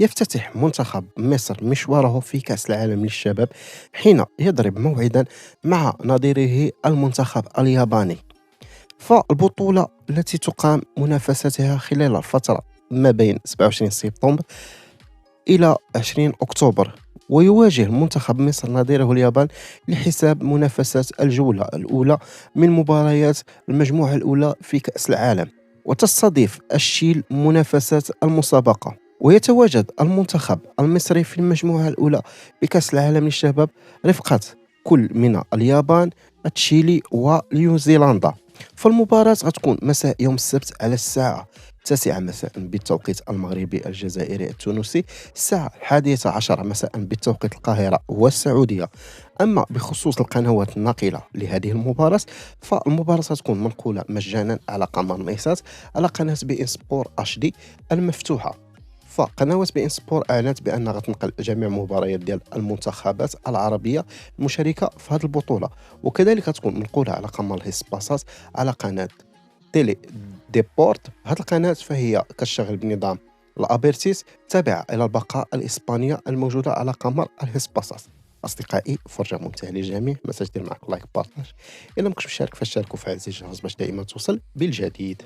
يفتتح منتخب مصر مشواره في كأس العالم للشباب حين يضرب موعدا مع نظيره المنتخب الياباني. فالبطولة التي تقام منافستها خلال الفترة ما بين 27 سبتمبر إلى 20 أكتوبر، ويواجه منتخب مصر نظيره اليابان لحساب منافسات الجولة الأولى من مباريات المجموعة الأولى في كأس العالم. وتستضيف الشيل منافسات المسابقة، ويتواجد المنتخب المصري في المجموعة الأولى بكأس العالم للشباب رفقة كل من اليابان، تشيلي ونيوزيلندا. فالمباراة غتكون مساء يوم السبت على الساعة 9 مساء بالتوقيت المغربي الجزائري التونسي، الساعة 11 مساء بالتوقيت القاهرة والسعودية. أما بخصوص القنوات الناقلة لهذه المباراة، فالمباراة ستكون منقولة مجانا على قمر ميسات على قناة بي إن سبور اتش دي المفتوحة. فقنوات بي إن سبور أعلنت بأنها غتنقل جميع المباريات ديال المنتخبات العربية المشاركة في هذه البطولة، وكذلك غتكون منقولة على قمر الهسباسات على قناة تيلي ديبورت. هذه القناة فهي كتشتغل بنظام الأبيرتيس، تابعة إلى البقاء الإسبانية الموجودة على قمر الهسباسات. أصدقائي، فرجة ممتعة للجميع، ما تنساش دير معك لايك بارطاج، إلا ما كنتش مشارك فاشتركوا وفعل زر الجرس باش دائما توصل بالجديد.